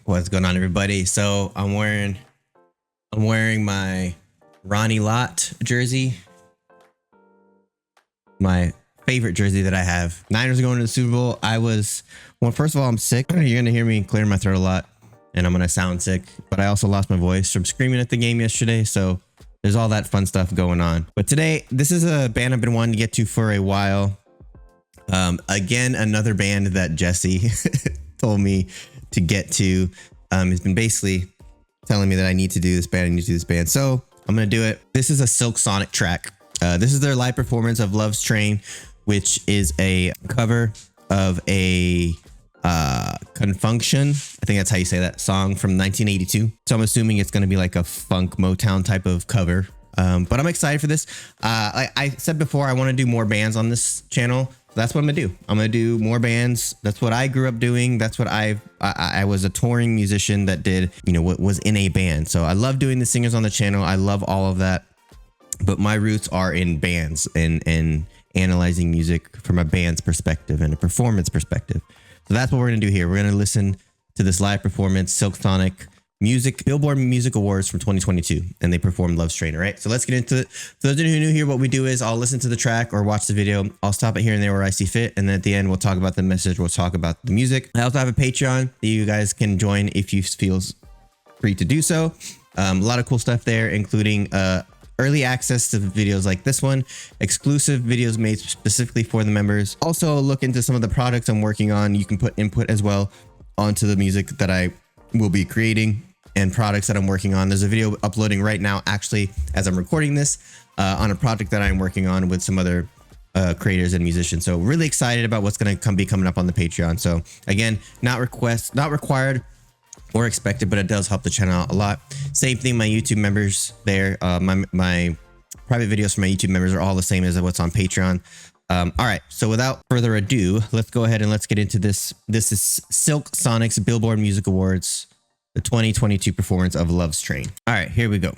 What's going on, everybody? So I'm wearing my Ronnie Lott jersey, my favorite jersey that I have. Niners are going to the Super Bowl. First of all, I'm sick. You're gonna hear me clearing my throat a lot, and I'm gonna sound sick. But I also lost my voice from screaming at the game yesterday, so there's all that fun stuff going on. But today, this is a band I've been wanting to get to for a while. Again, another band that Jesse told me to get to. He's been basically telling me that I need to do this band. So I'm going to do it. This is a Silk Sonic track. This is their live performance of Love's Train, which is a cover of a Confunction. I think that's how you say that song from 1982. So I'm assuming it's going to be like a funk Motown type of cover. But I'm excited for this. Like I said before, I want to do more bands on this channel. That's what I'm gonna do. I'm gonna do more bands. That's what I grew up doing. That's what I was a touring musician that did, what was in a band. So I love doing the singers on the channel. I love all of that. But my roots are in bands and analyzing music from a band's perspective and a performance perspective. So that's what we're gonna do here. We're gonna listen to this live performance, Silk Sonic Billboard Music Awards from 2022, and they performed Love's Train. All right, so let's get into it. For those of you who are new here, what we do is I'll listen to the track or watch the video. I'll stop it here and there where I see fit, and then at the end we'll talk about the message. We'll talk about the music. I also have a Patreon that you guys can join if you feel free to do so. A lot of cool stuff there, including early access to videos like this one, exclusive videos made specifically for the members. Also look into some of the products I'm working on. You can put input as well onto the music that I will be creating and products that I'm working on. There's a video uploading right now, actually, as I'm recording this, on a project that I'm working on with some other creators and musicians. So really excited about what's going to be coming up on the Patreon. So again, not required or expected, but it does help the channel out a lot. Same thing, my YouTube members there. My private videos for my YouTube members are all the same as what's on Patreon. All right, so without further ado, let's go ahead and let's get into this. This is Silk Sonic's Billboard Music Awards, the 2022 performance of Love's Train. All right, here we go.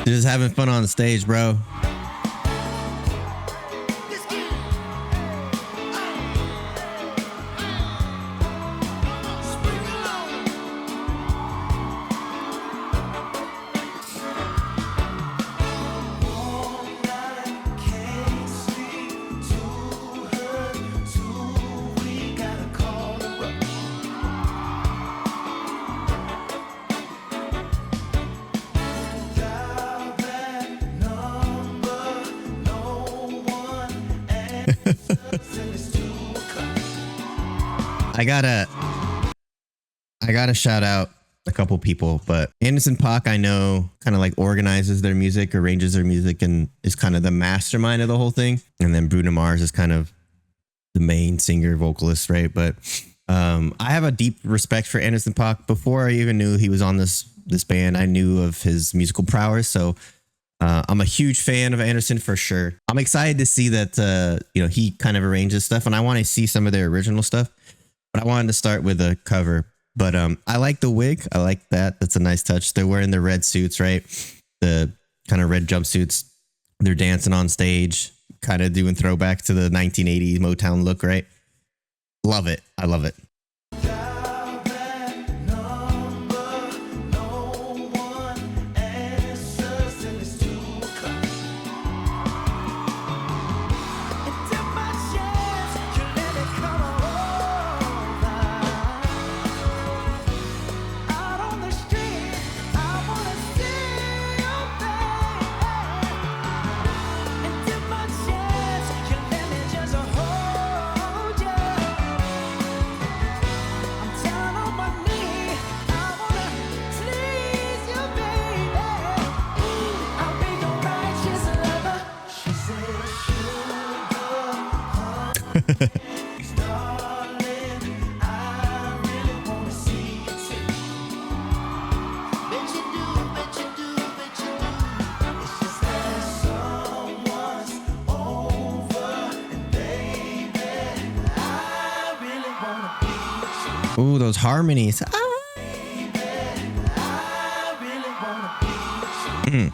Just having fun on the stage, bro. I gotta shout out a couple people, but Anderson .Paak, I know, kind of like organizes their music, arranges their music, and is kind of the mastermind of the whole thing. And then Bruno Mars is kind of the main singer vocalist, right? But I have a deep respect for Anderson .Paak. Before I even knew he was on this band, I knew of his musical prowess. So I'm a huge fan of Anderson for sure. I'm excited to see that he kind of arranges stuff, and I want to see some of their original stuff. But I wanted to start with a cover. But I like the wig. I like that. That's a nice touch. They're wearing the red suits, right? The kind of red jumpsuits. They're dancing on stage, kind of doing throwback to the 1980s Motown look, right? Love it. I love it. Ooh, those harmonies. Ah. Mm.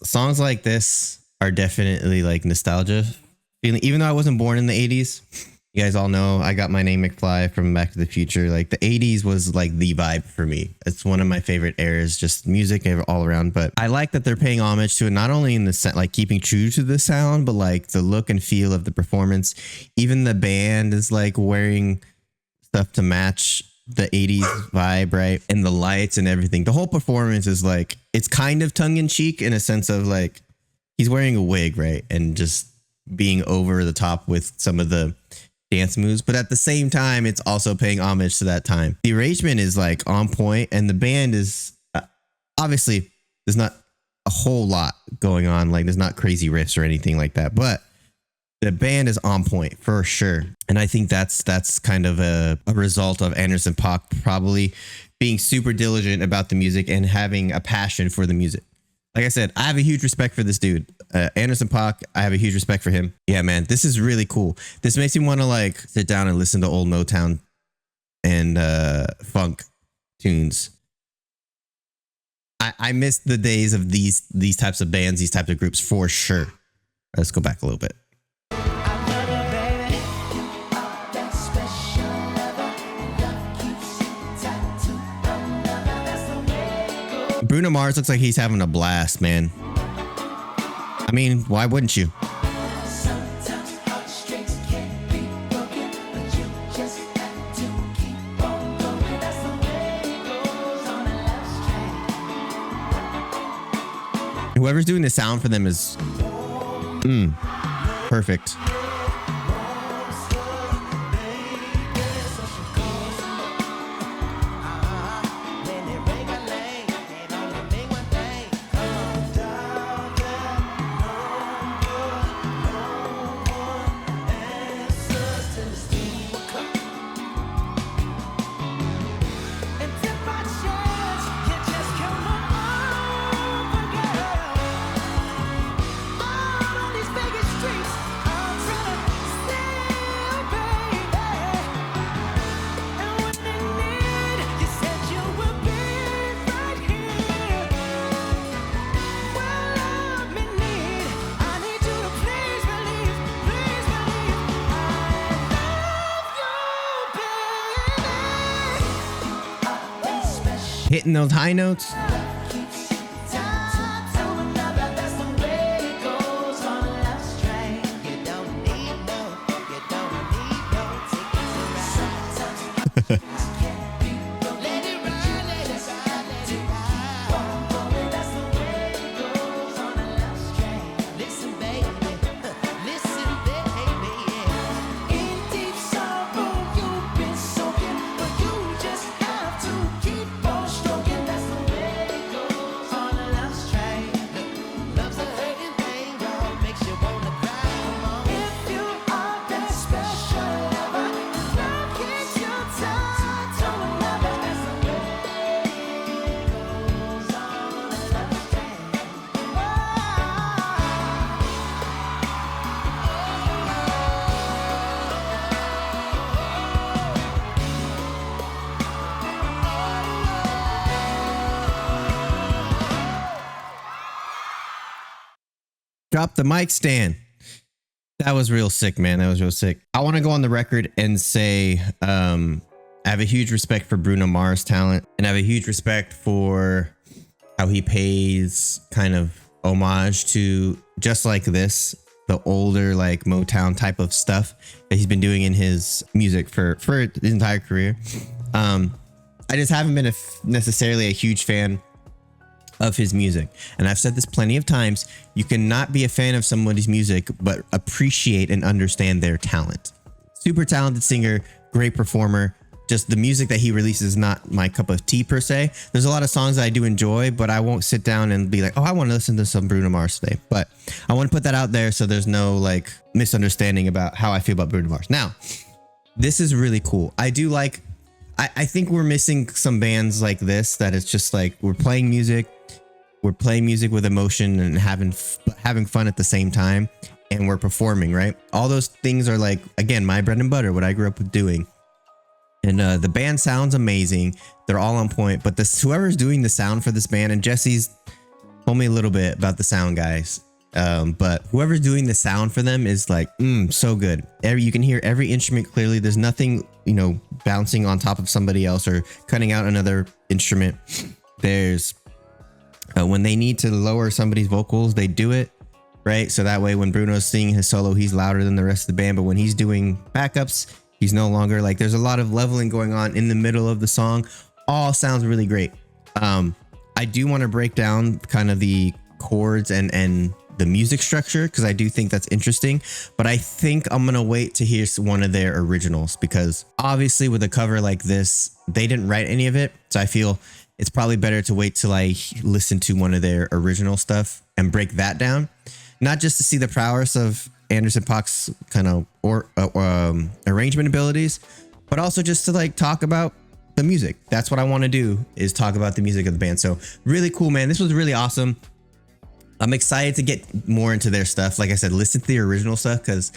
Songs like this are definitely like nostalgia feeling, even though I wasn't born in the 80s. You guys all know I got my name McFly from Back to the Future. Like the 80s was like the vibe for me. It's one of my favorite eras, just music all around. But I like that they're paying homage to it, not only in the set, like keeping true to the sound, but like the look and feel of the performance. Even the band is like wearing stuff to match the 80s vibe, right? And the lights and everything. The whole performance is like, it's kind of tongue in cheek in a sense of like he's wearing a wig, right? And just being over the top with some of the dance moves, but at the same time it's also paying homage to that time. The arrangement is like on point, and the band is obviously there's not a whole lot going on, like there's not crazy riffs or anything like that, but the band is on point for sure. And I think that's kind of a result of Anderson .Paak probably being super diligent about the music and having a passion for the music. Like I said, I have a huge respect for this dude. Anderson .Paak, I have a huge respect for him. Yeah, man, this is really cool. This makes me want to like sit down and listen to old Motown and funk tunes. I miss the days of these types of bands, these types of groups for sure. Let's go back a little bit. Bruno Mars looks like he's having a blast, man. I mean, why wouldn't you? Whoever's doing the sound for them is perfect. Hitting those high notes. Drop the mic stand. That was real sick, man. That was real sick. I want to go on the record and say I have a huge respect for Bruno Mars' talent, and I have a huge respect for how he pays kind of homage to just like this, the older like Motown type of stuff that he's been doing in his music for his entire career. I just haven't been necessarily a huge fan of his music. And I've said this plenty of times, you cannot be a fan of somebody's music, but appreciate and understand their talent. Super talented singer, great performer. Just the music that he releases is not my cup of tea per se. There's a lot of songs that I do enjoy, but I won't sit down and be like, oh, I want to listen to some Bruno Mars today. But I want to put that out there so there's no like misunderstanding about how I feel about Bruno Mars. Now, this is really cool. I do like, I think we're missing some bands like this, that it's just like we're playing music with emotion and having fun at the same time, and we're performing, right? All those things are like, again, my bread and butter, what I grew up doing. And the band sounds amazing. They're all on point, but whoever's doing the sound for this band, and Jesse's told me a little bit about the sound guys, but whoever's doing the sound for them is like, so good. You can hear every instrument clearly. There's nothing, bouncing on top of somebody else or cutting out another instrument. There's when they need to lower somebody's vocals, they do it, right? So that way when Bruno's singing his solo, he's louder than the rest of the band. But when he's doing backups, he's no longer, like, there's a lot of leveling going on in the middle of the song. All sounds really great. I do want to break down kind of the chords and the music structure, because I do think that's interesting. But I think I'm going to wait to hear one of their originals, because obviously with a cover like this, they didn't write any of it. So I feel it's probably better to wait till I listen to one of their original stuff and break that down. Not just to see the prowess of Anderson .Paak's kind of arrangement abilities, but also just to like talk about the music. That's what I want to do, is talk about the music of the band. So really cool, man. This was really awesome. I'm excited to get more into their stuff. Like I said, listen to the original stuff, because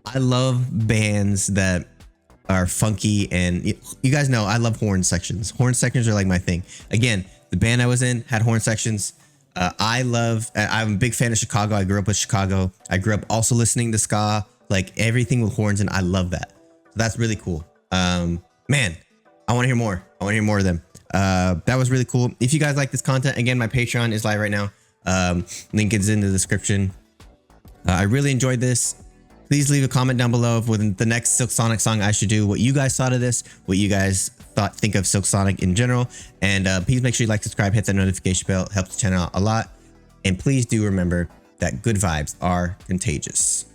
I love bands that are funky, and you guys know I love horn sections. Horn sections are like my thing. Again, the band I was in had horn sections. I'm a big fan of Chicago. I grew up with Chicago. I grew up also listening to ska, like everything with horns, and I love that. So that's really cool. Man, I want to hear more. I want to hear more of them. That was really cool. If you guys like this content, again, my Patreon is live right now. Link is in the description. I really enjoyed this. Please leave a comment down below with the next Silk Sonic song I should do, what you guys thought of this, what you guys think of Silk Sonic in general. And please make sure you like, subscribe, hit that notification bell. It helps the channel out a lot. And please do remember that good vibes are contagious.